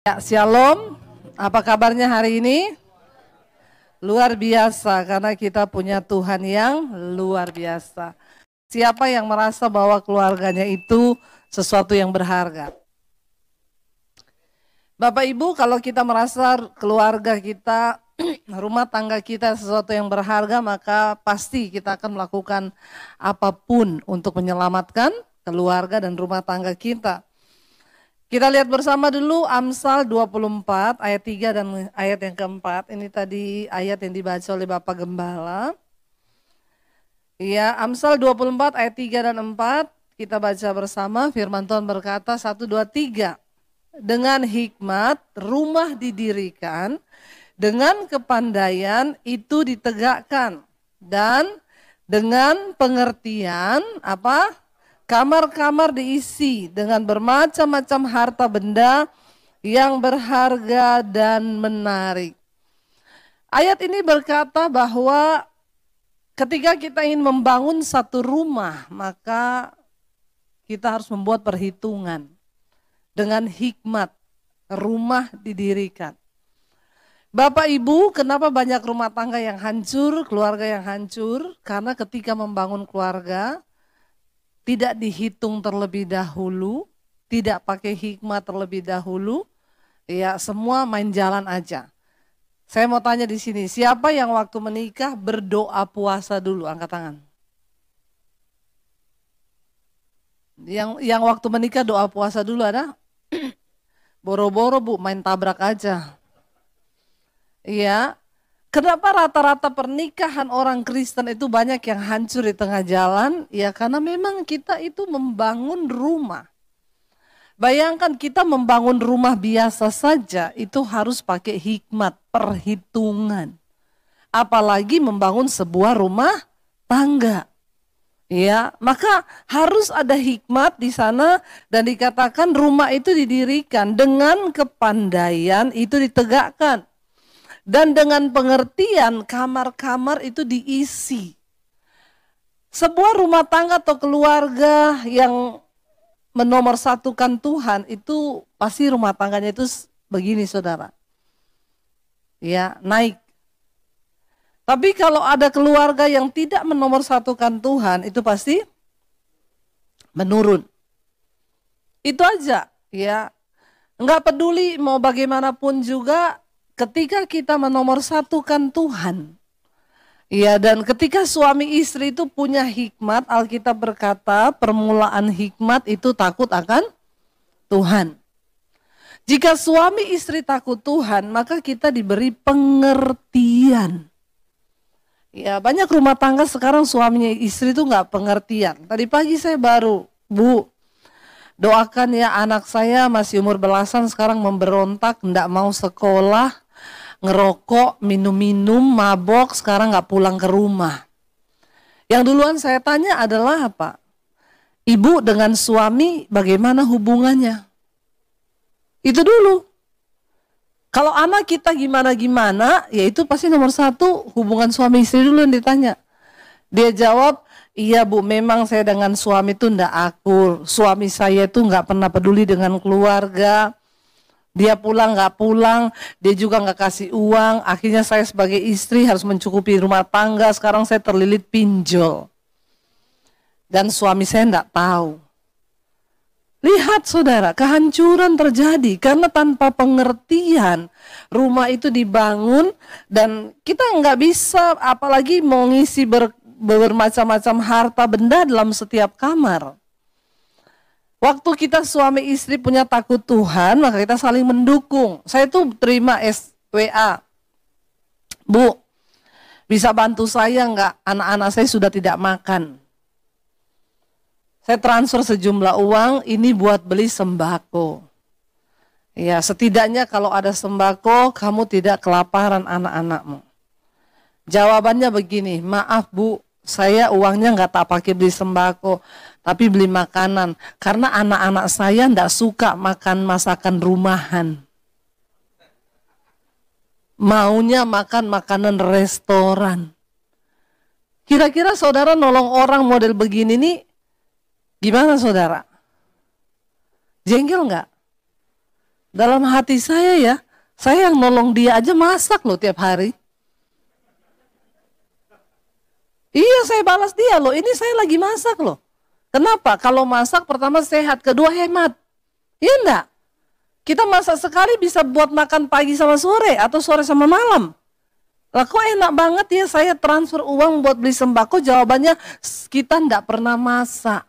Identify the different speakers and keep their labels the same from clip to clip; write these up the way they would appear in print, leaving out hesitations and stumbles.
Speaker 1: Ya, Shalom. Apa kabarnya hari ini? Luar biasa karena kita punya Tuhan yang luar biasa. Siapa yang merasa bahwa keluarganya itu sesuatu yang berharga? Bapak Ibu, kalau kita merasa keluarga kita, rumah tangga kita sesuatu yang berharga, maka pasti kita akan melakukan apapun untuk menyelamatkan keluarga dan rumah tangga kita. Kita lihat bersama dulu Amsal 24 ayat 3 dan ayat yang keempat. Ini tadi ayat yang dibaca oleh Bapak Gembala. Ya, Amsal 24 ayat 3 dan 4. Kita baca bersama. Firman Tuhan berkata 1, 2, 3. Dengan hikmat rumah didirikan, dengan kepandaian itu ditegakkan. Dan dengan pengertian apa? Kamar-kamar diisi dengan bermacam-macam harta benda yang berharga dan menarik. Ayat ini berkata bahwa ketika kita ingin membangun satu rumah, maka kita harus membuat perhitungan. Dengan hikmat, rumah didirikan. Bapak Ibu, kenapa banyak rumah tangga yang hancur, keluarga yang hancur? Karena ketika membangun keluarga, tidak dihitung terlebih dahulu, tidak pakai hikmat terlebih dahulu, ya semua main jalan aja. Saya mau tanya di sini, siapa yang waktu menikah berdoa puasa dulu? Angkat tangan. Yang waktu menikah doa puasa dulu ada? Boro-boro Bu, main tabrak aja. Iya. Kenapa rata-rata pernikahan orang Kristen itu banyak yang hancur di tengah jalan? Ya karena memang kita itu membangun rumah. Bayangkan kita membangun rumah biasa saja itu harus pakai hikmat, perhitungan. Apalagi membangun sebuah rumah tangga. Ya, maka harus ada hikmat di sana dan dikatakan rumah itu didirikan dengan kepandaian itu ditegakkan. Dan dengan pengertian kamar-kamar itu diisi. Sebuah rumah tangga atau keluarga yang menomorsatukan Tuhan itu pasti rumah tangganya itu begini saudara. Ya, naik. Tapi kalau ada keluarga yang tidak menomorsatukan Tuhan itu pasti menurun. Itu aja ya. Enggak peduli mau bagaimanapun juga. Ketika kita menomorsatukan Tuhan, ya dan ketika suami istri itu punya hikmat, Alkitab berkata permulaan hikmat itu takut akan Tuhan. Jika suami istri takut Tuhan, maka kita diberi pengertian. Ya banyak rumah tangga sekarang suaminya istri itu nggak pengertian. Tadi pagi saya baru, Bu, doakan ya anak saya masih umur belasan sekarang memberontak, nggak mau sekolah. Ngerokok, minum-minum, mabok, sekarang gak pulang ke rumah. Yang duluan saya tanya adalah apa? Ibu dengan suami bagaimana hubungannya? Itu dulu. Kalau anak kita gimana-gimana, ya itu pasti nomor satu hubungan suami istri dulu yang ditanya. Dia jawab, iya Bu memang saya dengan suami itu ndak akur. Suami saya itu gak pernah peduli dengan keluarga. Dia pulang nggak pulang, dia juga nggak kasih uang. Akhirnya saya sebagai istri harus mencukupi rumah tangga. Sekarang saya terlilit pinjol. Dan suami saya nggak tahu. Lihat saudara, kehancuran terjadi karena tanpa pengertian rumah itu dibangun dan kita nggak bisa apalagi mau ngisi bermacam-macam harta benda dalam setiap kamar. Waktu kita suami istri punya takut Tuhan, maka kita saling mendukung. Saya tuh terima SWA. Bu, bisa bantu saya enggak? Anak-anak saya sudah tidak makan. Saya transfer sejumlah uang, ini buat beli sembako. Ya, setidaknya kalau ada sembako, kamu tidak kelaparan anak-anakmu. Jawabannya begini, maaf Bu, saya uangnya enggak tak pakai beli sembako. Tapi beli makanan, karena anak-anak saya enggak suka makan masakan rumahan. Maunya makan makanan restoran. Kira-kira saudara nolong orang model begini nih, gimana saudara? Jengkel enggak? Dalam hati saya ya, saya yang nolong dia aja masak loh tiap hari. Iya, saya balas dia loh, ini saya lagi masak loh. Kenapa? Kalau masak pertama sehat, kedua hemat. Iya enggak? Kita masak sekali bisa buat makan pagi sama sore atau sore sama malam. Lah kok enak banget ya saya transfer uang buat beli sembako? Jawabannya kita enggak pernah masak.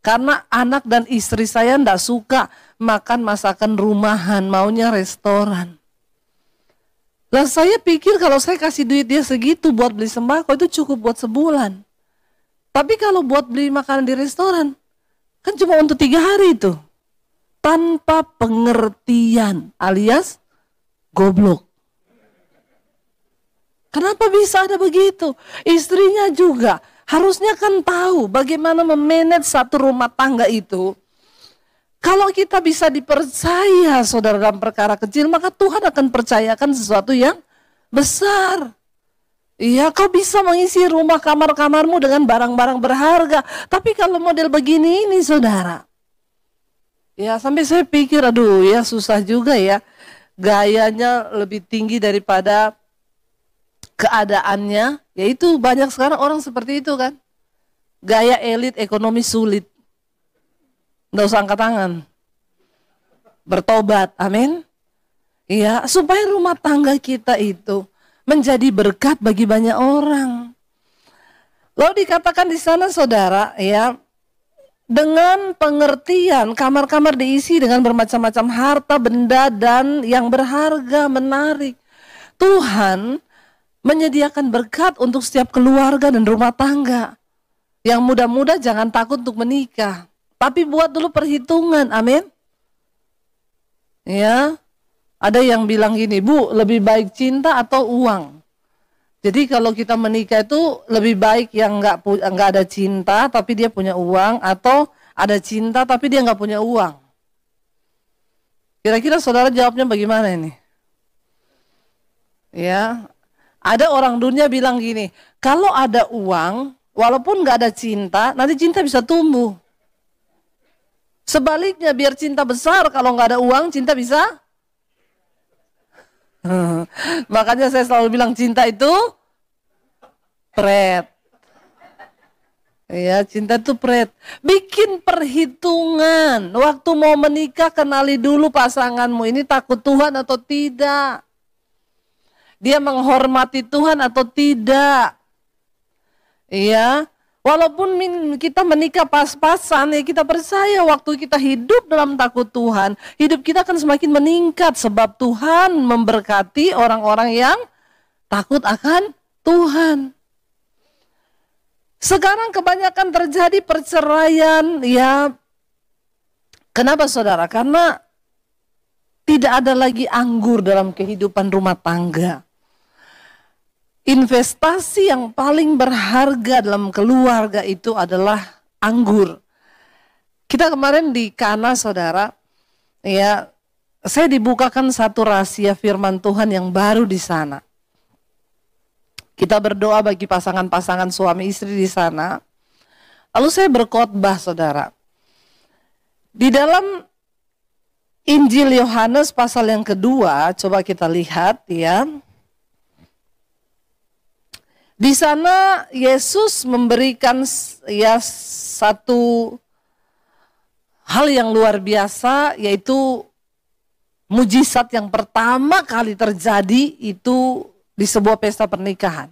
Speaker 1: Karena anak dan istri saya enggak suka makan masakan rumahan, maunya restoran. Lah saya pikir kalau saya kasih duit dia segitu buat beli sembako itu cukup buat sebulan. Tapi kalau buat beli makanan di restoran, kan cuma untuk 3 hari itu. Tanpa pengertian alias goblok. Kenapa bisa ada begitu? Istrinya juga harusnya kan tahu bagaimana memanage satu rumah tangga itu. Kalau kita bisa dipercaya saudara dalam perkara kecil, maka Tuhan akan percayakan sesuatu yang besar. Iya, kau bisa mengisi rumah kamar-kamarmu dengan barang-barang berharga. Tapi kalau model begini ini saudara, ya sampai saya pikir aduh ya susah juga ya. Gayanya lebih tinggi daripada keadaannya. Yaitu banyak sekarang orang seperti itu kan. Gaya elit ekonomi sulit. Nggak usah angkat tangan. Bertobat, amin. Iya, supaya rumah tangga kita itu menjadi berkat bagi banyak orang. Lalu dikatakan di sana saudara, ya, dengan pengertian kamar-kamar diisi dengan bermacam-macam harta, benda, dan yang berharga, menarik. Tuhan menyediakan berkat untuk setiap keluarga dan rumah tangga. Yang muda-muda jangan takut untuk menikah. Tapi buat dulu perhitungan, amin. Ya, ada yang bilang gini, Bu, lebih baik cinta atau uang? Jadi kalau kita menikah itu lebih baik yang nggak ada cinta tapi dia punya uang, atau ada cinta tapi dia nggak punya uang. Kira-kira saudara jawabnya bagaimana ini? Ya, ada orang dunia bilang gini, kalau ada uang, walaupun nggak ada cinta, nanti cinta bisa tumbuh. Sebaliknya biar cinta besar, kalau nggak ada uang cinta bisa. Makanya saya selalu bilang cinta itu pret. Ya, cinta itu pret. Bikin perhitungan. Waktu mau menikah kenali dulu pasanganmu ini takut Tuhan atau tidak. Dia menghormati Tuhan atau tidak. Iya. Walaupun kita menikah pas-pasan, ya kita percaya waktu kita hidup dalam takut Tuhan, hidup kita akan semakin meningkat sebab Tuhan memberkati orang-orang yang takut akan Tuhan. Sekarang kebanyakan terjadi perceraian, ya. Kenapa saudara? Karena tidak ada lagi anggur dalam kehidupan rumah tangga. Investasi yang paling berharga dalam keluarga itu adalah anggur. Kita kemarin di Kana saudara, ya, saya dibukakan satu rahasia firman Tuhan yang baru di sana. Kita berdoa bagi pasangan-pasangan suami istri di sana. Lalu saya berkhotbah saudara. Di dalam Injil Yohanes pasal yang kedua, coba kita lihat ya. Di sana Yesus memberikan ya satu hal yang luar biasa, yaitu mujizat yang pertama kali terjadi itu di sebuah pesta pernikahan.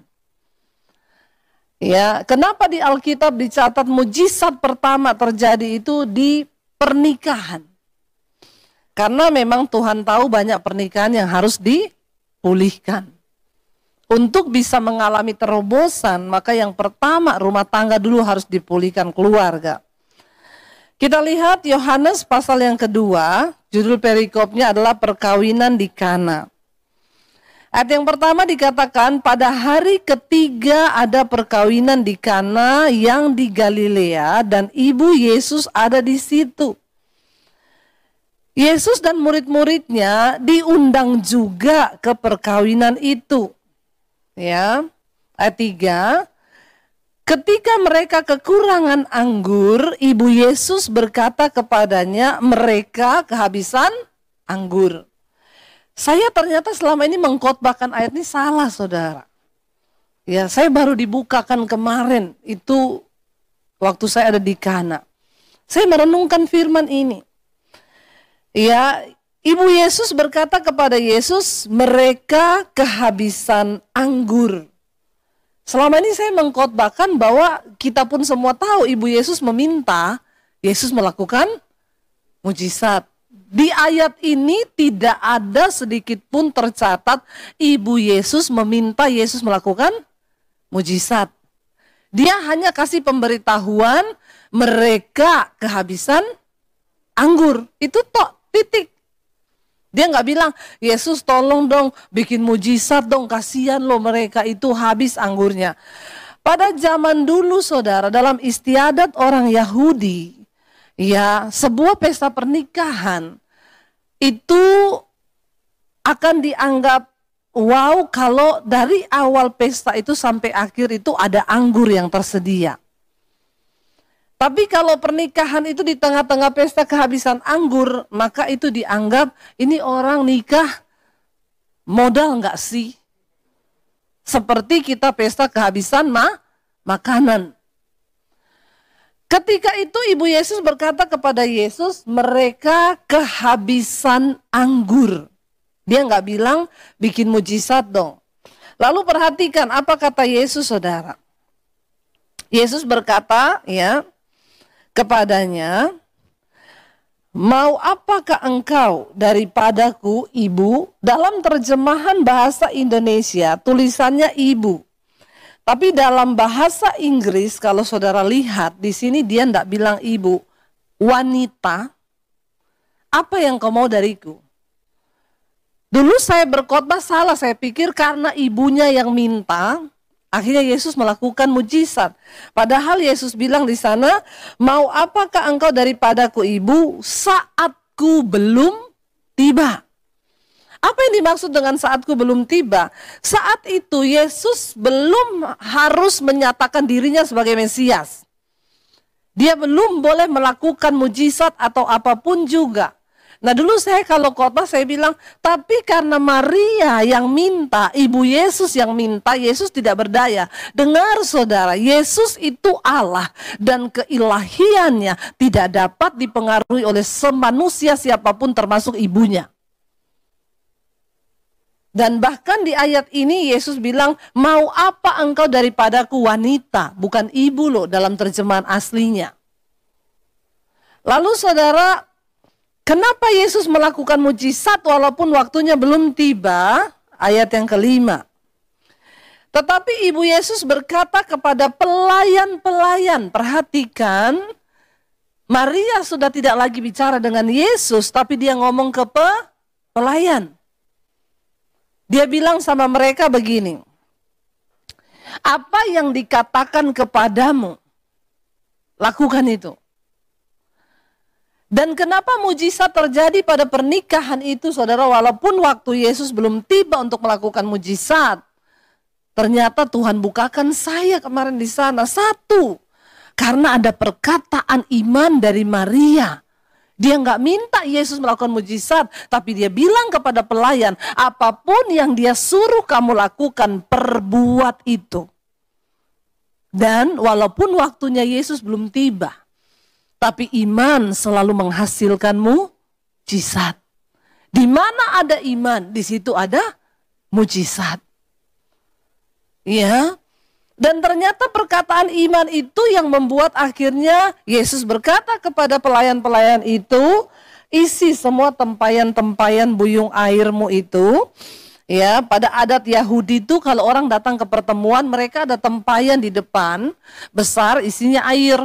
Speaker 1: Ya, kenapa di Alkitab dicatat mujizat pertama terjadi itu di pernikahan? Karena memang Tuhan tahu banyak pernikahan yang harus dipulihkan. Untuk bisa mengalami terobosan, maka yang pertama rumah tangga dulu harus dipulihkan, keluarga. Kita lihat Yohanes pasal yang kedua, judul perikopnya adalah perkawinan di Kana. Ayat yang pertama dikatakan, pada hari ketiga ada perkawinan di Kana yang di Galilea dan ibu Yesus ada di situ. Yesus dan murid-muridnya diundang juga ke perkawinan itu. Ya, ayat 3, ketika mereka kekurangan anggur, ibu Yesus berkata kepadanya, mereka kehabisan anggur. Saya ternyata selama ini mengkhotbahkan ayat ini salah, saudara. Ya, saya baru dibukakan kemarin, itu waktu saya ada di Kana. Saya merenungkan firman ini. Ya, Ibu Yesus berkata kepada Yesus, mereka kehabisan anggur. Selama ini saya mengkhotbahkan bahwa kita pun semua tahu Ibu Yesus meminta Yesus melakukan mujizat. Di ayat ini tidak ada sedikit pun tercatat Ibu Yesus meminta Yesus melakukan mujizat. Dia hanya kasih pemberitahuan mereka kehabisan anggur. Itu tok, titik. Dia nggak bilang, Yesus tolong dong bikin mujizat dong, kasihan loh mereka itu habis anggurnya. Pada zaman dulu saudara, dalam istiadat orang Yahudi, ya sebuah pesta pernikahan itu akan dianggap wow kalau dari awal pesta itu sampai akhir itu ada anggur yang tersedia. Tapi kalau pernikahan itu di tengah-tengah pesta kehabisan anggur, maka itu dianggap ini orang nikah modal nggak sih? Seperti kita pesta kehabisan makanan. Ketika itu Ibu Yesus berkata kepada Yesus, mereka kehabisan anggur. Dia nggak bilang bikin mujizat dong. Lalu perhatikan apa kata Yesus, saudara. Yesus berkata ya kepadanya, mau apakah engkau daripadaku, ibu? Dalam terjemahan bahasa Indonesia tulisannya ibu. Tapi dalam bahasa Inggris kalau saudara lihat di sini dia tidak bilang ibu, wanita. Apa yang kau mau dariku? Dulu saya berkhotbah salah, saya pikir karena ibunya yang minta, akhirnya Yesus melakukan mujizat. Padahal Yesus bilang di sana, mau apakah engkau daripadaku ibu, saatku belum tiba. Apa yang dimaksud dengan saatku belum tiba? Saat itu Yesus belum harus menyatakan dirinya sebagai Mesias. Dia belum boleh melakukan mujizat atau apapun juga. Nah dulu saya kalau khotbah saya bilang, tapi karena Maria yang minta, Ibu Yesus yang minta, Yesus tidak berdaya. Dengar saudara, Yesus itu Allah dan keilahiannya tidak dapat dipengaruhi oleh manusia siapapun termasuk ibunya. Dan bahkan di ayat ini Yesus bilang, mau apa engkau daripadaku wanita, bukan ibu loh dalam terjemahan aslinya. Lalu saudara, kenapa Yesus melakukan mujizat walaupun waktunya belum tiba? Ayat yang kelima. Tetapi Ibu Yesus berkata kepada pelayan-pelayan, perhatikan, Maria sudah tidak lagi bicara dengan Yesus, tapi dia ngomong ke pelayan. Dia bilang sama mereka begini, apa yang dikatakan kepadamu, lakukan itu. Dan kenapa mujizat terjadi pada pernikahan itu, saudara, walaupun waktu Yesus belum tiba untuk melakukan mujizat. Ternyata Tuhan bukakan saya kemarin di sana. Satu, karena ada perkataan iman dari Maria. Dia nggak minta Yesus melakukan mujizat, tapi dia bilang kepada pelayan, apapun yang dia suruh kamu lakukan, perbuat itu. Dan walaupun waktunya Yesus belum tiba, tapi iman selalu menghasilkan mujizat. Di mana ada iman, di situ ada mujizat. Ya. Dan ternyata perkataan iman itu yang membuat akhirnya Yesus berkata kepada pelayan-pelayan itu, isi semua tempayan-tempayan buyung airmu itu. Ya, pada adat Yahudi itu kalau orang datang ke pertemuan, mereka ada tempayan di depan besar isinya air.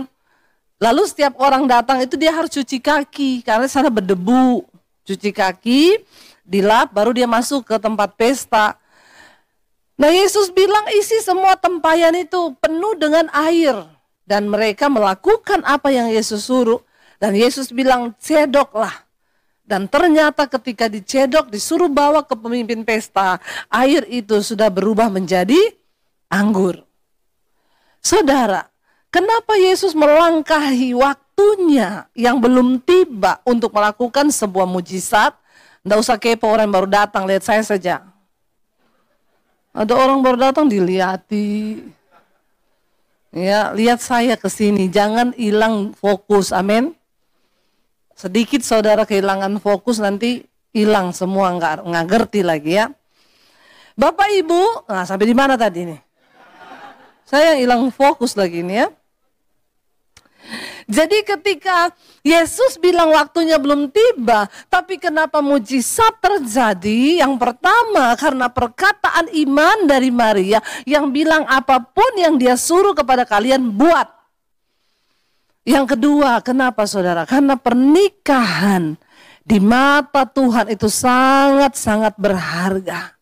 Speaker 1: Lalu setiap orang datang itu dia harus cuci kaki karena sana berdebu. Cuci kaki, dilap, baru dia masuk ke tempat pesta. Nah Yesus bilang isi semua tempayan itu penuh dengan air. Dan mereka melakukan apa yang Yesus suruh. Dan Yesus bilang cedoklah. Dan ternyata ketika dicedok disuruh bawa ke pemimpin pesta. Air itu sudah berubah menjadi anggur. Saudara, kenapa Yesus melangkahi waktunya yang belum tiba untuk melakukan sebuah mujizat? Nggak usah kepo orang yang baru datang, lihat saya saja. Ada orang baru datang dilihati. Ya, lihat saya ke sini, jangan hilang fokus. Amin. Sedikit saudara kehilangan fokus nanti hilang semua, nggak ngerti lagi ya. Bapak Ibu, nah sampai di mana tadi nih? Saya yang hilang fokus lagi nih ya. Jadi ketika Yesus bilang waktunya belum tiba, tapi kenapa mujizat terjadi? Yang pertama karena perkataan iman dari Maria yang bilang apapun yang dia suruh kepada kalian buat. Yang kedua, kenapa saudara? Karena pernikahan di mata Tuhan itu sangat-sangat berharga.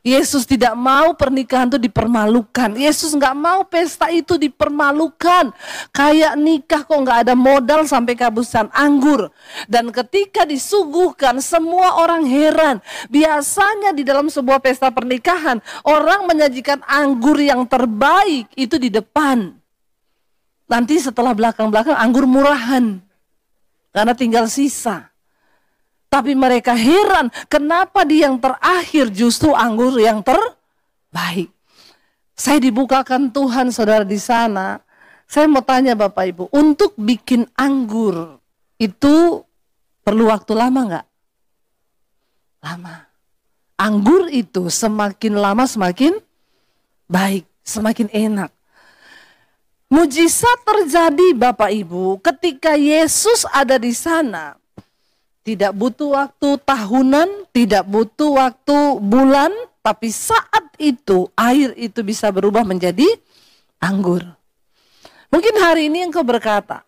Speaker 1: Yesus tidak mau pernikahan itu dipermalukan. Yesus nggak mau pesta itu dipermalukan. Kayak nikah kok nggak ada modal sampai kehabisan anggur. Dan ketika disuguhkan semua orang heran. Biasanya di dalam sebuah pesta pernikahan orang menyajikan anggur yang terbaik itu di depan. Nanti setelah belakang-belakang anggur murahan. Karena tinggal sisa. Tapi mereka heran, kenapa di yang terakhir justru anggur yang terbaik. Saya dibukakan Tuhan saudara di sana. Saya mau tanya Bapak Ibu, untuk bikin anggur itu perlu waktu lama nggak? Lama. Anggur itu semakin lama semakin baik, semakin enak. Mujizat terjadi Bapak Ibu ketika Yesus ada di sana. Tidak butuh waktu tahunan, tidak butuh waktu bulan, tapi saat itu air itu bisa berubah menjadi anggur. Mungkin hari ini engkau berkata,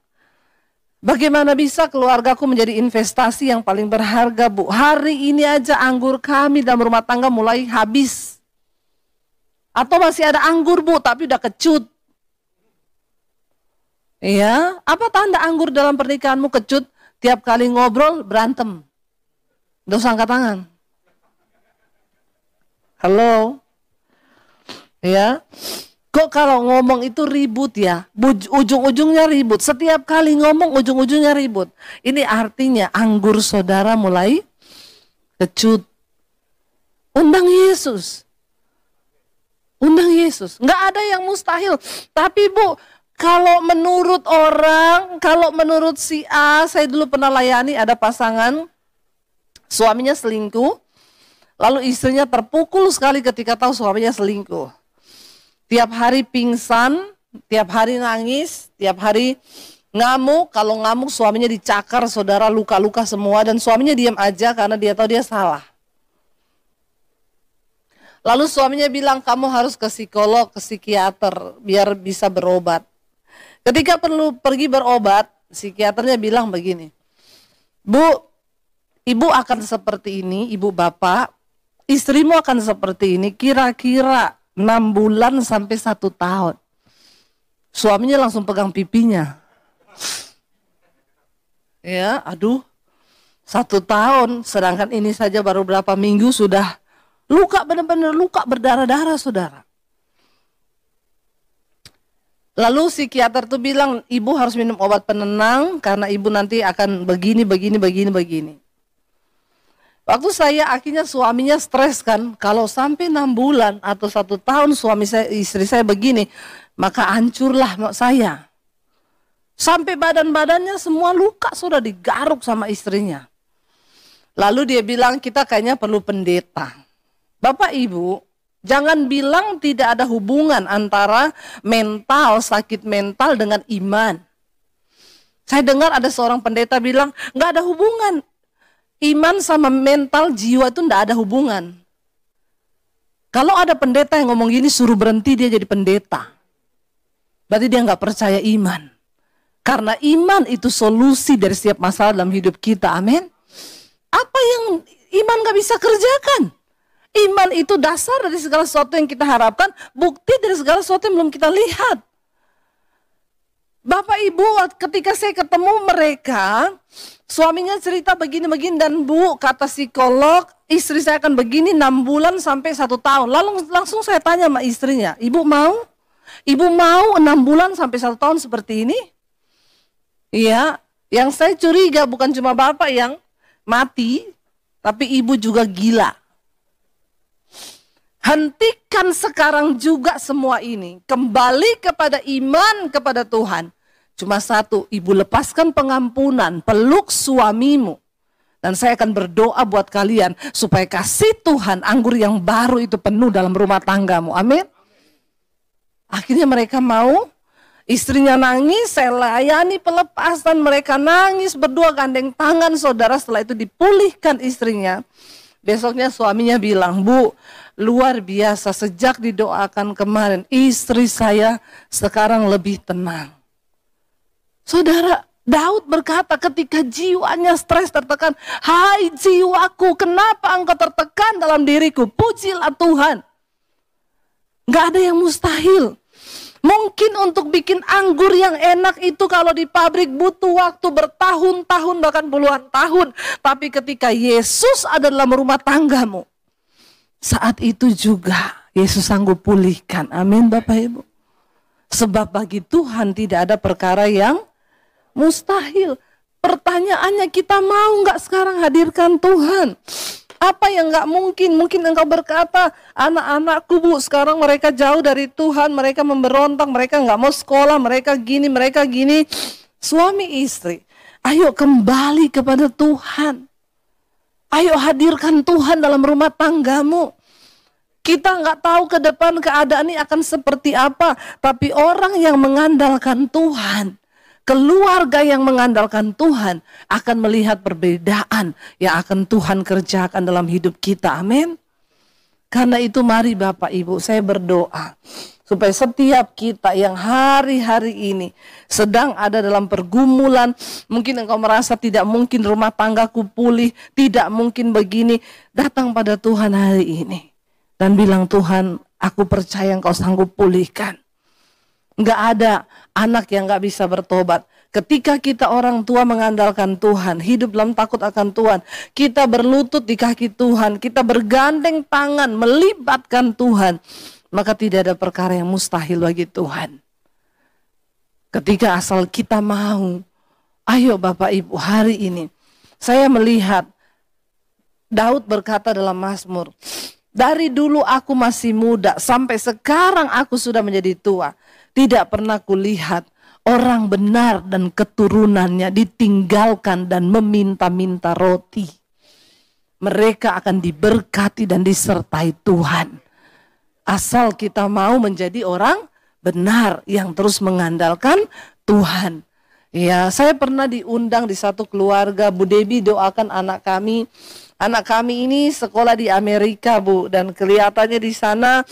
Speaker 1: bagaimana bisa keluargaku menjadi investasi yang paling berharga, Bu? Hari ini aja anggur kami dalam rumah tangga mulai habis. Atau masih ada anggur, Bu, tapi udah kecut. Ya, apa tanda anggur dalam pernikahanmu kecut? Tiap kali ngobrol berantem. Nggak usah angkat tangan. Halo. Ya. Kok kalau ngomong itu ribut ya? Ujung-ujungnya ribut. Setiap kali ngomong ujung-ujungnya ribut. Ini artinya anggur saudara mulai kecut. Undang Yesus. Undang Yesus. Nggak ada yang mustahil. Tapi Bu, kalau menurut orang, kalau menurut si A, saya dulu pernah layani ada pasangan, suaminya selingkuh, lalu istrinya terpukul sekali ketika tahu suaminya selingkuh. Tiap hari pingsan, tiap hari nangis, tiap hari ngamuk, kalau ngamuk suaminya dicakar, saudara luka-luka semua, dan suaminya diam aja karena dia tahu dia salah. Lalu suaminya bilang, kamu harus ke psikolog, ke psikiater, biar bisa berobat. Ketika perlu pergi berobat, psikiaternya bilang begini, Bu, ibu akan seperti ini, ibu bapak, istrimu akan seperti ini, kira-kira 6 bulan sampai 1 tahun. Suaminya langsung pegang pipinya. Ya, aduh, 1 tahun, sedangkan ini saja baru berapa minggu sudah luka, benar-benar luka berdarah-darah saudara. Lalu psikiater tuh bilang, ibu harus minum obat penenang karena ibu nanti akan begini. Waktu saya akhirnya suaminya stres kan, kalau sampai 6 bulan atau 1 tahun istri saya begini, maka hancurlah saya. Sampai badan-badannya semua luka sudah digaruk sama istrinya. Lalu dia bilang kita kayaknya perlu pendeta. Bapak Ibu, jangan bilang tidak ada hubungan antara mental, sakit mental dengan iman. Saya dengar ada seorang pendeta bilang, nggak ada hubungan. Iman sama mental jiwa itu nggak ada hubungan. Kalau ada pendeta yang ngomong gini, suruh berhenti dia jadi pendeta. Berarti dia nggak percaya iman. Karena iman itu solusi dari setiap masalah dalam hidup kita, amin. Apa yang iman nggak bisa kerjakan? Iman itu dasar dari segala sesuatu yang kita harapkan, bukti dari segala sesuatu yang belum kita lihat. Bapak Ibu, ketika saya ketemu mereka, suaminya cerita begini-begini, dan Bu, kata psikolog, istri saya akan begini 6 bulan sampai 1 tahun. Lalu langsung saya tanya sama istrinya, Ibu mau? Ibu mau 6 bulan sampai 1 tahun seperti ini? Iya, yang saya curiga bukan cuma Bapak yang mati, tapi ibu juga gila. Hentikan sekarang juga semua ini. Kembali kepada iman kepada Tuhan. Cuma satu, ibu lepaskan pengampunan, peluk suamimu. Dan saya akan berdoa buat kalian supaya kasih Tuhan anggur yang baru itu penuh dalam rumah tanggamu. Amin. Akhirnya mereka mau, istrinya nangis, saya layani pelepasan, mereka nangis, berdua gandeng tangan saudara. Setelah itu dipulihkan istrinya. Besoknya suaminya bilang, Bu, luar biasa sejak didoakan kemarin, istri saya sekarang lebih tenang. Saudara, Daud berkata ketika jiwanya stres tertekan, hai jiwaku, kenapa engkau tertekan dalam diriku? Pujilah Tuhan. Gak ada yang mustahil. Mungkin untuk bikin anggur yang enak itu kalau di pabrik butuh waktu bertahun-tahun bahkan puluhan tahun. Tapi ketika Yesus ada dalam rumah tanggamu, saat itu juga Yesus sanggup pulihkan. Amin Bapak Ibu. Sebab bagi Tuhan tidak ada perkara yang mustahil. Pertanyaannya, kita mau nggak sekarang hadirkan Tuhan? Apa yang nggak mungkin? Mungkin engkau berkata, anak-anakku Bu, sekarang mereka jauh dari Tuhan, mereka memberontak, mereka nggak mau sekolah, mereka gini. Suami istri, ayo kembali kepada Tuhan. Ayo hadirkan Tuhan dalam rumah tanggamu. Kita nggak tahu ke depan keadaan ini akan seperti apa, tapi orang yang mengandalkan Tuhan, keluarga yang mengandalkan Tuhan akan melihat perbedaan yang akan Tuhan kerjakan dalam hidup kita. Amin. Karena itu mari Bapak Ibu, saya berdoa supaya setiap kita yang hari-hari ini sedang ada dalam pergumulan, mungkin engkau merasa tidak mungkin rumah tanggaku pulih, tidak mungkin begini, datang pada Tuhan hari ini dan bilang, Tuhan, aku percaya engkau sanggup pulihkan. Nggak ada anak yang nggak bisa bertobat. Ketika kita orang tua mengandalkan Tuhan, hidup dalam takut akan Tuhan, kita berlutut di kaki Tuhan, kita bergandeng tangan, melibatkan Tuhan, maka tidak ada perkara yang mustahil bagi Tuhan. Ketika asal kita mau, ayo Bapak Ibu, hari ini saya melihat Daud berkata dalam Mazmur, dari dulu aku masih muda sampai sekarang aku sudah menjadi tua. Tidak pernah kulihat orang benar dan keturunannya ditinggalkan dan meminta-minta roti. Mereka akan diberkati dan disertai Tuhan. Asal kita mau menjadi orang benar yang terus mengandalkan Tuhan. Ya, saya pernah diundang di satu keluarga, Bu Debi doakan anak kami. Anak kami ini sekolah di Amerika, Bu, dan kelihatannya di sana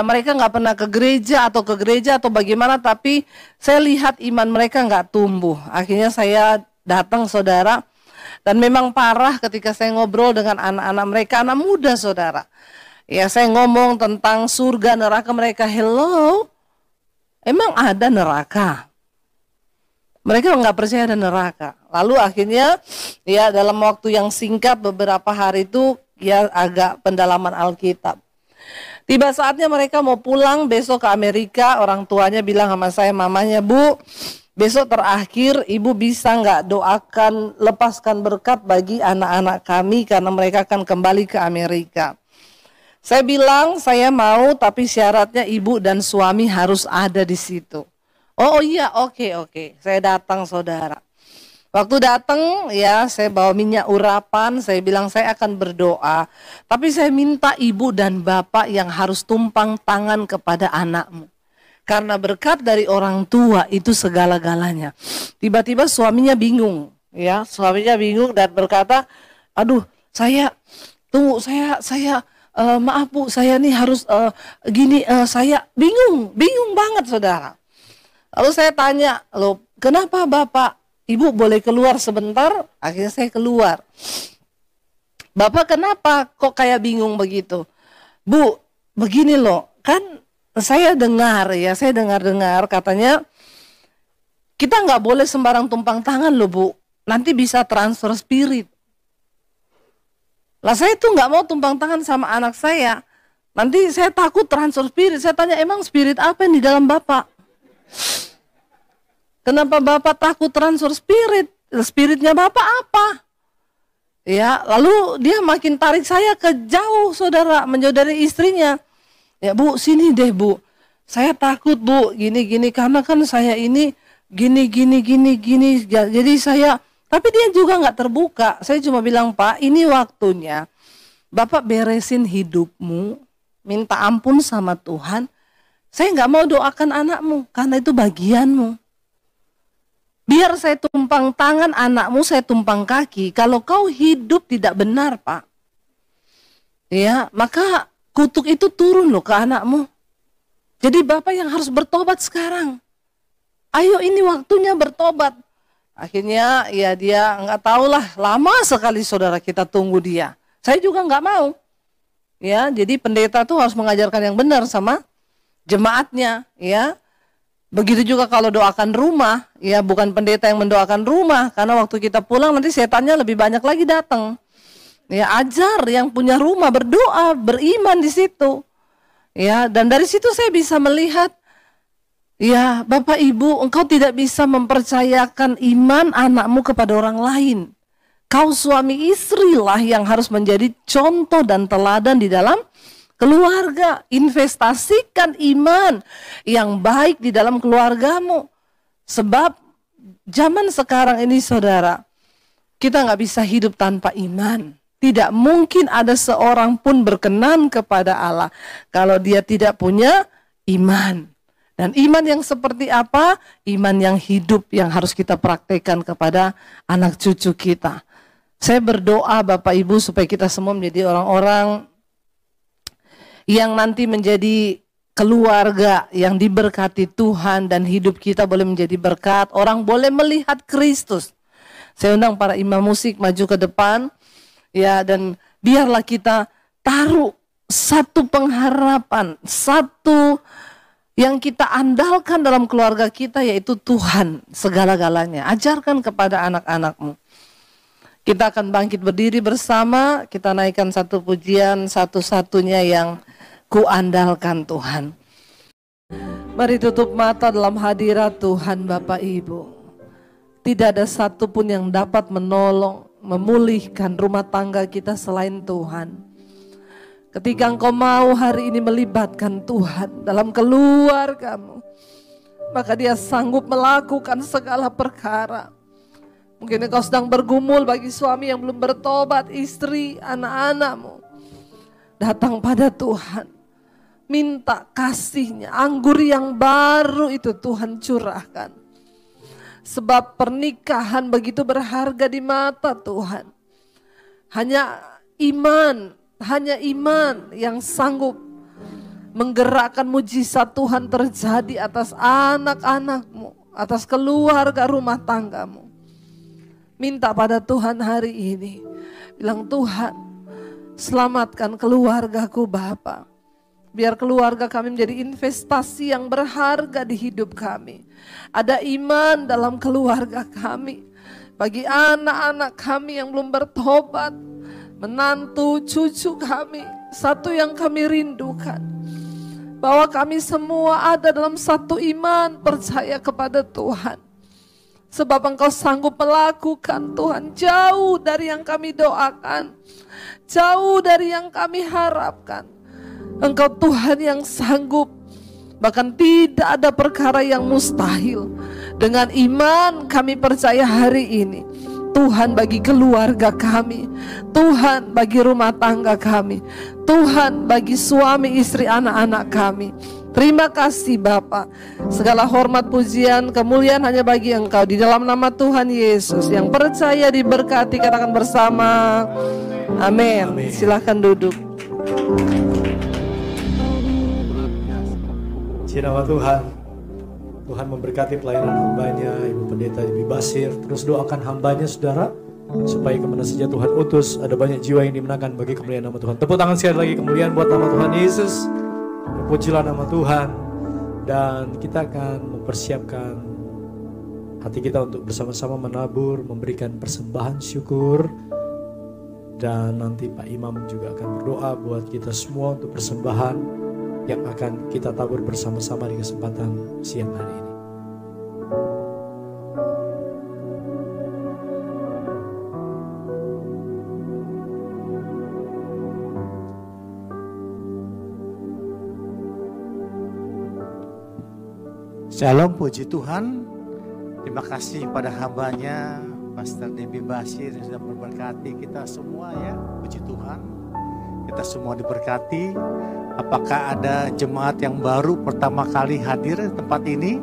Speaker 1: mereka nggak pernah ke gereja atau bagaimana, tapi saya lihat iman mereka nggak tumbuh. Akhirnya saya datang saudara, dan memang parah ketika saya ngobrol dengan anak-anak mereka, anak muda saudara. Ya, saya ngomong tentang surga neraka, mereka hello, emang ada neraka? Mereka nggak percaya ada neraka. Lalu akhirnya ya dalam waktu yang singkat beberapa hari itu ya agak pendalaman Alkitab. Tiba saatnya mereka mau pulang besok ke Amerika, orang tuanya bilang sama saya, mamanya, Bu, besok terakhir ibu bisa nggak doakan lepaskan berkat bagi anak-anak kami karena mereka akan kembali ke Amerika. Saya bilang saya mau, tapi syaratnya ibu dan suami harus ada di situ. Oh iya, oke. Saya datang saudara. Waktu datang ya saya bawa minyak urapan, saya bilang saya akan berdoa. Tapi saya minta ibu dan bapak yang harus tumpang tangan kepada anakmu. Karena berkat dari orang tua itu segala-galanya. Tiba-tiba suaminya bingung, ya suaminya bingung dan berkata, aduh maaf Bu, saya nih harus saya bingung banget saudara. Lalu saya tanya, loh kenapa Bapak? Ibu boleh keluar sebentar? Akhirnya saya keluar. Bapak kenapa kok kayak bingung begitu? Bu, begini loh, kan saya dengar katanya kita nggak boleh sembarang tumpang tangan loh Bu, nanti bisa transfer spirit. Lah saya tuh nggak mau tumpang tangan sama anak saya, nanti saya takut transfer spirit. Saya tanya, emang spirit apa yang di dalam Bapak? Kenapa Bapak takut transfer spirit? Spiritnya Bapak apa? Ya, lalu dia makin tarik saya ke jauh, saudara, menjauh dari istrinya. Ya, Bu, sini deh, Bu. Saya takut, Bu, gini-gini, karena kan saya ini gini. Jadi saya, tapi dia juga nggak terbuka. Saya cuma bilang, Pak, ini waktunya Bapak beresin hidupmu, minta ampun sama Tuhan. Saya nggak mau doakan anakmu, karena itu bagianmu. Biar saya tumpang tangan anakmu, saya tumpang kaki. Kalau kau hidup tidak benar, Pak, ya, maka kutuk itu turun loh ke anakmu. Jadi Bapak yang harus bertobat sekarang. Ayo, ini waktunya bertobat. Akhirnya ya dia nggak tahulah, lama sekali saudara kita tunggu dia. Saya juga nggak mau. Ya, jadi pendeta tuh harus mengajarkan yang benar sama jemaatnya, ya. Begitu juga kalau doakan rumah, ya, bukan pendeta yang mendoakan rumah, karena waktu kita pulang nanti setannya lebih banyak lagi datang. Ya, ajar yang punya rumah berdoa, beriman di situ. Ya, dan dari situ saya bisa melihat, ya, Bapak Ibu, engkau tidak bisa mempercayakan iman anakmu kepada orang lain. Kau suami istri lah yang harus menjadi contoh dan teladan di dalam keluarga. Investasikan iman yang baik di dalam keluargamu. Sebab zaman sekarang ini saudara, kita nggak bisa hidup tanpa iman. Tidak mungkin ada seorang pun berkenan kepada Allah kalau dia tidak punya iman. Dan iman yang seperti apa? Iman yang hidup yang harus kita praktekkan kepada anak cucu kita. Saya berdoa Bapak Ibu supaya kita semua menjadi orang-orang yang nanti menjadi keluarga yang diberkati Tuhan, dan hidup kita boleh menjadi berkat. Orang boleh melihat Kristus. Saya undang para imam musik maju ke depan, ya, dan biarlah kita taruh satu pengharapan, satu yang kita andalkan dalam keluarga kita, yaitu Tuhan segala-galanya. Ajarkan kepada anak-anakmu. Kita akan bangkit berdiri bersama, kita naikkan satu pujian satu-satunya yang kuandalkan Tuhan. Mari tutup mata dalam hadirat Tuhan Bapak Ibu. Tidak ada satupun yang dapat menolong, memulihkan rumah tangga kita selain Tuhan. Ketika engkau mau hari ini melibatkan Tuhan dalam keluargamu, maka Dia sanggup melakukan segala perkara. Mungkin engkau sedang bergumul bagi suami yang belum bertobat, istri, anak-anakmu. Datang pada Tuhan, minta kasih-Nya, anggur yang baru itu Tuhan curahkan. Sebab pernikahan begitu berharga di mata Tuhan. Hanya iman yang sanggup menggerakkan mujizat Tuhan terjadi atas anak-anakmu, atas keluarga rumah tanggamu. Minta pada Tuhan hari ini, bilang, Tuhan, selamatkan keluargaku Bapa. Biar keluarga kami menjadi investasi yang berharga di hidup kami. Ada iman dalam keluarga kami. Bagi anak-anak kami yang belum bertobat, menantu, cucu kami, satu yang kami rindukan, bahwa kami semua ada dalam satu iman, percaya kepada Tuhan. Sebab Engkau sanggup melakukan, Tuhan, jauh dari yang kami doakan, jauh dari yang kami harapkan. Engkau Tuhan yang sanggup, bahkan tidak ada perkara yang mustahil. Dengan iman kami percaya hari ini, Tuhan bagi keluarga kami, Tuhan bagi rumah tangga kami, Tuhan bagi suami, istri, anak-anak kami. Terima kasih Bapa. Segala hormat, pujian, kemuliaan hanya bagi Engkau. Di dalam nama Tuhan Yesus, yang percaya diberkati, katakan bersama, amin. Silahkan duduk.
Speaker 2: Nama Tuhan. Tuhan memberkati pelayanan hambanya, Ibu Pendeta Ibu Basir. Terus doakan hambanya saudara, supaya kemana saja Tuhan utus, ada banyak jiwa yang dimenangkan bagi kemuliaan nama Tuhan. Tepuk tangan sekali lagi, kemuliaan buat nama Tuhan Yesus. Pujilah nama Tuhan. Dan kita akan mempersiapkan hati kita untuk bersama-sama menabur, memberikan persembahan syukur. Dan nanti Pak Imam juga akan berdoa buat kita semua untuk persembahan yang akan kita tabur bersama-sama di kesempatan siang hari ini.
Speaker 3: Shalom, puji Tuhan. Terima kasih pada hambanya Pastor Debbie Basir yang sudah memberkati kita semua ya. Puji Tuhan, kita semua diberkati. Apakah ada jemaat yang baru pertama kali hadir di tempat ini?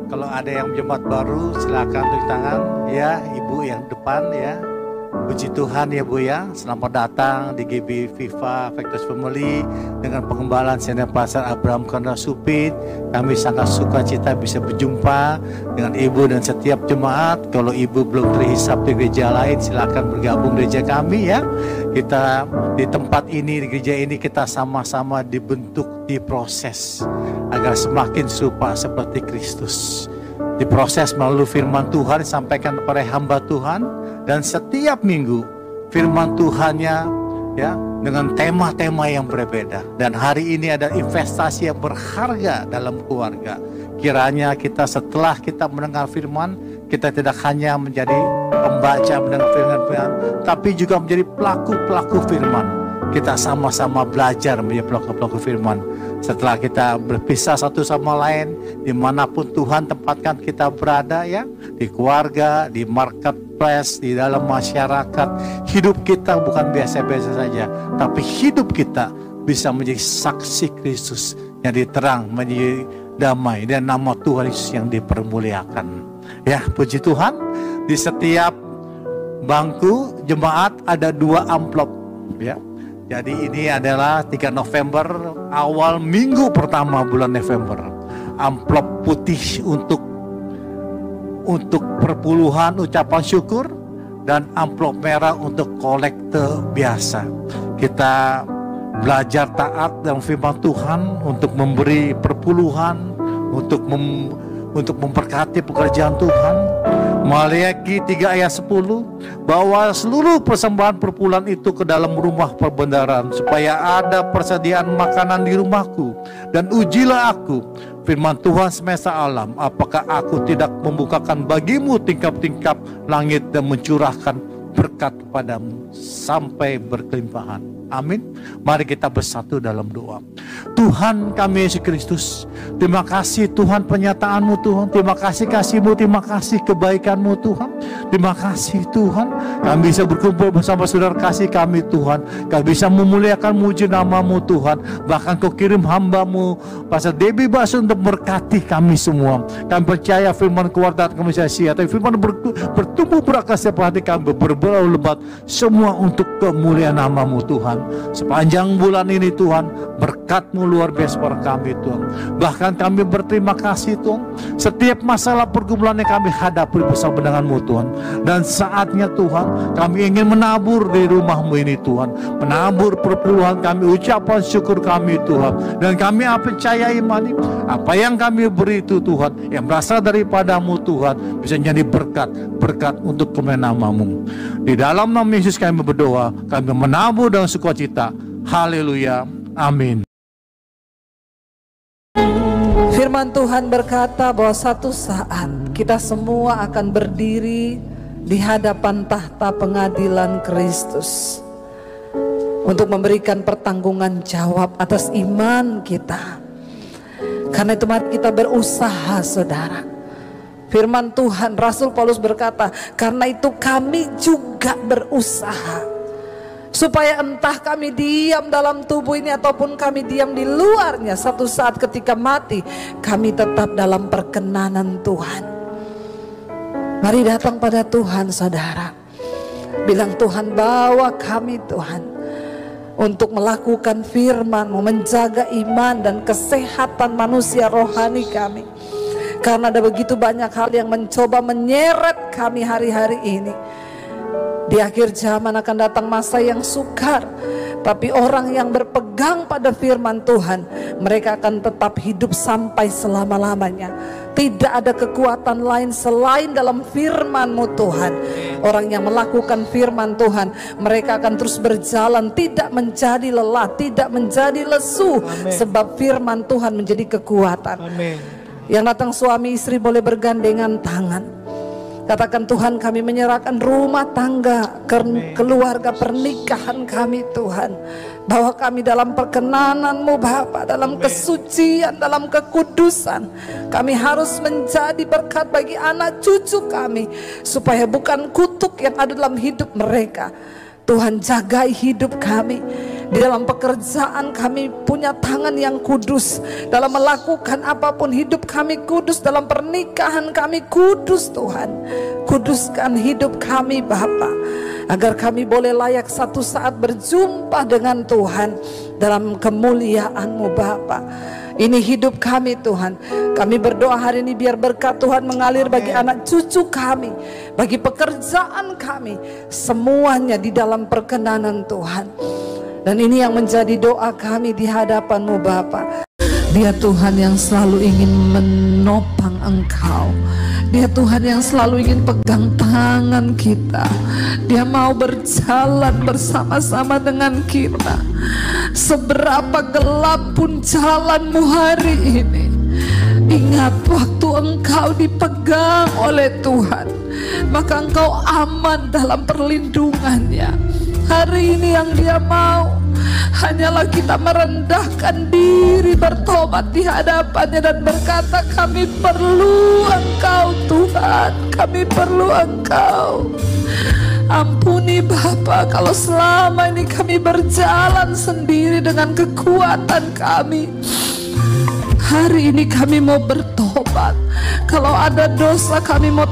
Speaker 3: Kalau ada yang jemaat baru silakan tunjuk tangan ya, Ibu yang depan ya. Puji Tuhan ya Bu ya, selamat datang di GB Viva Factus Family dengan pengembalaan Senior Pastor Abraham Kondra Supit. Kami sangat sukacita bisa berjumpa dengan Ibu dan setiap jemaat. Kalau Ibu belum terhisap di gereja lain, silakan bergabung di gereja kami ya. Kita di tempat ini, di gereja ini kita sama-sama dibentuk, diproses agar semakin serupa seperti Kristus. Diproses melalui firman Tuhan disampaikan kepada hamba Tuhan. Dan setiap minggu firman Tuhannya ya dengan tema-tema yang berbeda. Dan hari ini ada investasi yang berharga dalam keluarga. Kiranya kita setelah kita mendengar firman, kita tidak hanya menjadi pembaca mendengar firman, tapi juga menjadi pelaku-pelaku firman. Kita sama-sama belajar menjadi pelaku-pelaku firman. Setelah kita berpisah satu sama lain, dimanapun Tuhan tempatkan kita berada ya, di keluarga, di marketplace, di dalam masyarakat, hidup kita bukan biasa-biasa saja, tapi hidup kita bisa menjadi saksi Kristus yang diterang, menjadi damai, dan nama Tuhan Yesus yang dipermuliakan. Ya, puji Tuhan, di setiap bangku jemaat ada 2 amplop ya. Jadi ini adalah 3 November, awal minggu pertama bulan November. Amplop putih untuk perpuluhan ucapan syukur, dan amplop merah untuk kolekte biasa. Kita belajar taat dalam firman Tuhan untuk memberi perpuluhan, untuk memberkati pekerjaan Tuhan. Maliaki 3 ayat 10, bawa seluruh persembahan perpuluhan itu ke dalam rumah perbendaharaan, supaya ada persediaan makanan di rumahku. Dan ujilah aku, firman Tuhan semesta alam, apakah aku tidak membukakan bagimu tingkap-tingkap langit dan mencurahkan berkat kepadamu sampai berkelimpahan. Amin. Mari kita bersatu dalam doa. Tuhan kami Yesus Kristus, terima kasih Tuhan penyataanmu Tuhan, terima kasih kasih-Mu, terima kasih kebaikan-Mu Tuhan, terima kasih Tuhan kami bisa berkumpul bersama saudara kasih kami Tuhan, kami bisa memuliakan muji nama-Mu Tuhan. Bahkan Kau kirim hamba-Mu Pastor Debbie Basir untuk berkati kami semua. Kami percaya firman keluar dari kami sia-sia, tapi firman bertumbuh berakar setiap hati kami, berbelau lebat semua untuk kemuliaan nama-Mu Tuhan. Sepanjang bulan ini Tuhan, berkat-Mu luar biasa pada kami Tuhan. Bahkan kami berterima kasih Tuhan, setiap masalah pergumulan yang kami hadapi bersama dengan-Mu Tuhan. Dan saatnya Tuhan, kami ingin menabur di rumah-Mu ini Tuhan, menabur perpuluhan kami, ucapan syukur kami Tuhan. Dan kami percaya imani, apa yang kami beri itu Tuhan, yang berasal daripada-Mu Tuhan, bisa jadi berkat untuk kemuliaan nama-Mu. Di dalam nama Yesus kami berdoa, kami menabur dengan sukacita. Haleluya. Amin.
Speaker 1: Firman Tuhan berkata bahwa satu saat kita semua akan berdiri di hadapan tahta pengadilan Kristus untuk memberikan pertanggungan jawab atas iman kita. Karena itu mari kita berusaha saudara. Firman Tuhan, Rasul Paulus berkata, karena itu kami juga berusaha, supaya entah kami diam dalam tubuh ini ataupun kami diam di luarnya, satu saat ketika mati, kami tetap dalam perkenanan Tuhan. Mari datang pada Tuhan saudara. Bilang, Tuhan bawa kami Tuhan untuk melakukan firman, menjaga iman dan kesehatan manusia rohani kami. Karena ada begitu banyak hal yang mencoba menyeret kami hari-hari ini. Di akhir zaman akan datang masa yang sukar, tapi orang yang berpegang pada firman Tuhan, mereka akan tetap hidup sampai selama-lamanya. Tidak ada kekuatan lain selain dalam firman-Mu Tuhan. Orang yang melakukan firman Tuhan, mereka akan terus berjalan, tidak menjadi lelah, tidak menjadi lesu. Amen. Sebab firman Tuhan menjadi kekuatan. Amen. Yang datang suami istri boleh bergandengan tangan. Katakan, Tuhan, kami menyerahkan rumah tangga, keluarga, pernikahan kami, Tuhan. Bawa kami dalam perkenanan-Mu Bapa, dalam kesucian, dalam kekudusan. Kami harus menjadi berkat bagi anak cucu kami, supaya bukan kutuk yang ada dalam hidup mereka. Tuhan, jagai hidup kami. Di dalam pekerjaan kami punya tangan yang kudus. Dalam melakukan apapun hidup kami kudus. Dalam pernikahan kami kudus, Tuhan. Kuduskan hidup kami Bapa, agar kami boleh layak satu saat berjumpa dengan Tuhan dalam kemuliaan-Mu Bapa. Ini hidup kami Tuhan. Kami berdoa hari ini biar berkat Tuhan mengalir bagi anak cucu kami, bagi pekerjaan kami, semuanya di dalam perkenanan Tuhan. Dan ini yang menjadi doa kami di hadapan-Mu Bapa. Dia Tuhan yang selalu ingin menopang Engkau. Dia Tuhan yang selalu ingin pegang tangan kita. Dia mau berjalan bersama-sama dengan kita. Seberapa gelap pun jalan-Mu hari ini, ingat waktu Engkau dipegang oleh Tuhan, maka Engkau aman dalam perlindungannya. Hari ini yang Dia mau hanyalah kita merendahkan diri, bertobat di hadapannya dan berkata, kami perlu Engkau Tuhan, kami perlu Engkau. Ampuni Bapa kalau selama ini kami berjalan sendiri dengan kekuatan kami. Hari ini kami mau bertobat. Kalau ada dosa kami mau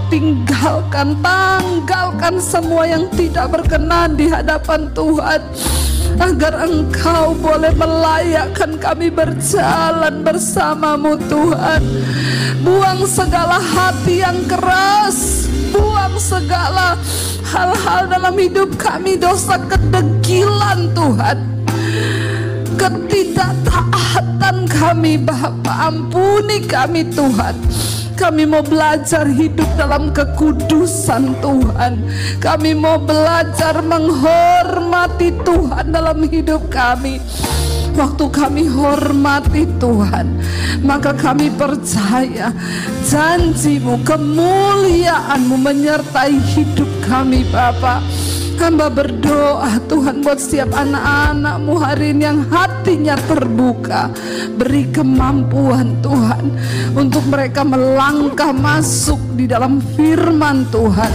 Speaker 1: tanggalkan semua yang tidak berkenan di hadapan Tuhan, agar Engkau boleh melayakkan kami berjalan bersama-Mu Tuhan. Buang segala hati yang keras, buang segala hal-hal dalam hidup kami, dosa kedegilan Tuhan, ketidaktaatan kami Bapa. Ampuni kami Tuhan. Kami mau belajar hidup dalam kekudusan Tuhan. Kami mau belajar menghormati Tuhan dalam hidup kami. Waktu kami hormati Tuhan, maka kami percaya janji-Mu, kemuliaan-Mu menyertai hidup kami Bapa. Hamba berdoa Tuhan buat setiap anak-anak-Mu hari ini yang hatinya terbuka. Beri kemampuan Tuhan untuk mereka melangkah masuk di dalam firman Tuhan,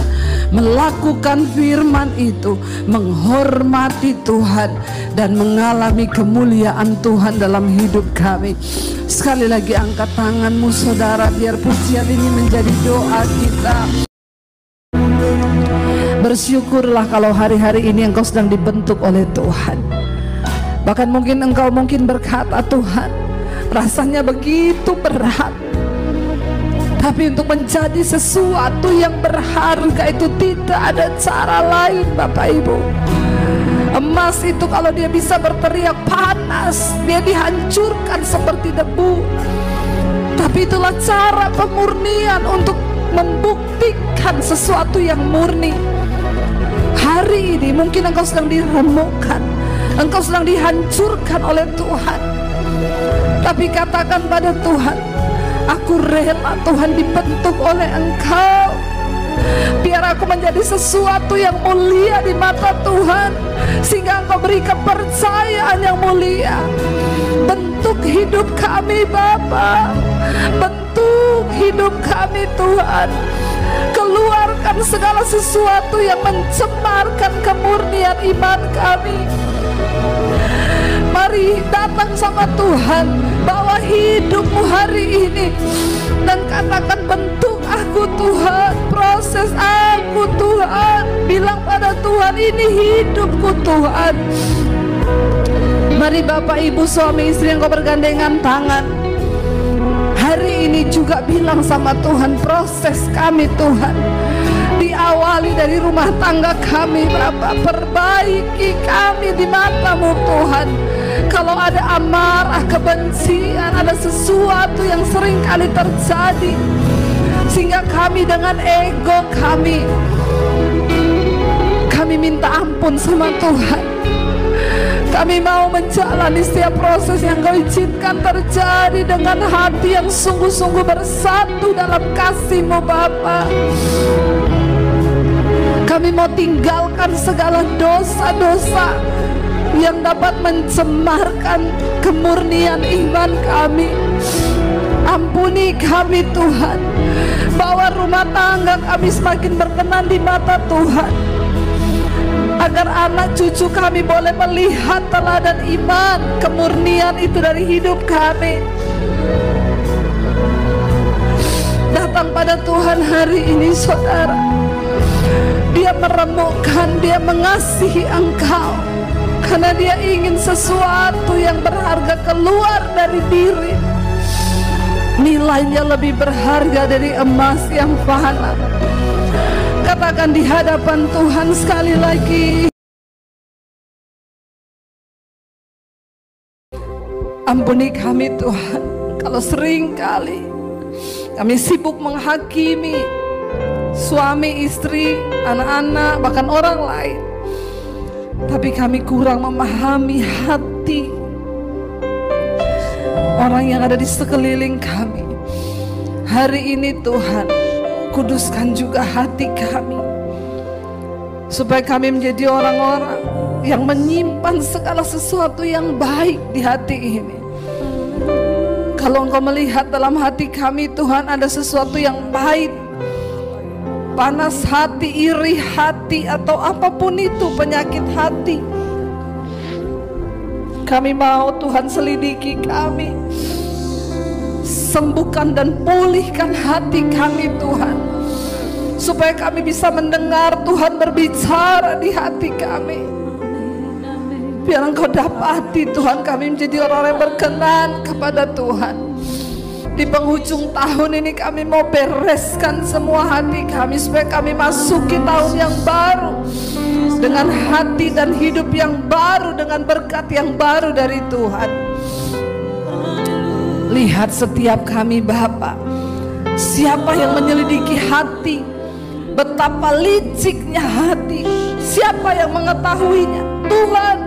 Speaker 1: melakukan firman itu, menghormati Tuhan dan mengalami kemuliaan Tuhan dalam hidup kami. Sekali lagi angkat tangan-Mu saudara, biar pujian ini menjadi doa kita. Bersyukurlah kalau hari-hari ini engkau sedang dibentuk oleh Tuhan. Bahkan mungkin engkau berkata, Tuhan, rasanya begitu berat. Tapi untuk menjadi sesuatu yang berharga itu tidak ada cara lain Bapak Ibu. Emas itu kalau dia bisa berteriak panas, dia dihancurkan seperti debu. Tapi itulah cara pemurnian untuk membuktikan sesuatu yang murni. Hari ini mungkin engkau sedang diremukkan, engkau sedang dihancurkan oleh Tuhan. Tapi katakan pada Tuhan, aku rela Tuhan dibentuk oleh Engkau. Biar aku menjadi sesuatu yang mulia di mata Tuhan, sehingga Engkau beri kepercayaan yang mulia. Bentuk hidup kami Bapa, bentuk hidup kami Tuhan. Keluarkan segala sesuatu yang mencemarkan kemurnian iman kami. Mari datang sama Tuhan, bawa hidupmu hari ini dan katakan, bentuk aku Tuhan, proses aku Tuhan. Bilang pada Tuhan, ini hidupku Tuhan. Mari Bapak Ibu suami istri yang kau bergandengan tangan, hari ini juga bilang sama Tuhan, proses kami Tuhan diawali dari rumah tangga kami Bapak. Perbaiki kami di mata-Mu Tuhan. Kalau ada amarah, kebencian, ada sesuatu yang sering kali terjadi, sehingga kami dengan ego kami minta ampun sama Tuhan. Kami mau menjalani setiap proses yang Kau izinkan terjadi dengan hati yang sungguh-sungguh bersatu dalam kasih-Mu Bapa. Kami mau tinggalkan segala dosa-dosa yang dapat mencemarkan kemurnian iman kami. Ampuni kami Tuhan. Bawa rumah tangga kami semakin berkenan di mata Tuhan, agar anak cucu kami boleh melihat teladan iman, kemurnian itu dari hidup kami. Datang pada Tuhan hari ini saudara, dia meremukkan, dia mengasihi Engkau, karena dia ingin sesuatu yang berharga keluar dari diri. Nilainya lebih berharga dari emas yang fana. Katakan di hadapan Tuhan sekali lagi, ampuni kami Tuhan, kalau sering kali kami sibuk menghakimi suami, istri, anak-anak, bahkan orang lain, tapi kami kurang memahami hati orang yang ada di sekeliling kami. Hari ini Tuhan, kuduskan juga hati kami, supaya kami menjadi orang-orang yang menyimpan segala sesuatu yang baik di hati ini. Kalau Engkau melihat dalam hati kami Tuhan ada sesuatu yang pahit, panas hati, iri hati, atau apapun itu penyakit hati, kami mau Tuhan selidiki kami, sembuhkan dan pulihkan hati kami Tuhan, supaya kami bisa mendengar Tuhan berbicara di hati kami. Biar Engkau dapati Tuhan kami menjadi orang yang berkenan kepada Tuhan. Di penghujung tahun ini kami mau bereskan semua hati kami, supaya kami masuki tahun yang baru dengan hati dan hidup yang baru, dengan berkat yang baru dari Tuhan. Lihat setiap kami Bapa, siapa yang menyelidiki hati, betapa liciknya hati, siapa yang mengetahuinya? Tuhan.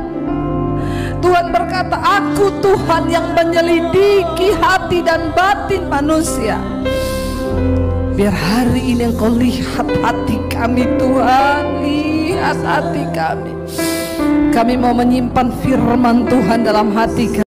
Speaker 1: Tuhan berkata, aku Tuhan yang menyelidiki hati dan batin manusia. Biar hari ini Engkau lihat hati kami Tuhan, lihat hati kami. Kami mau menyimpan firman Tuhan dalam hati kami.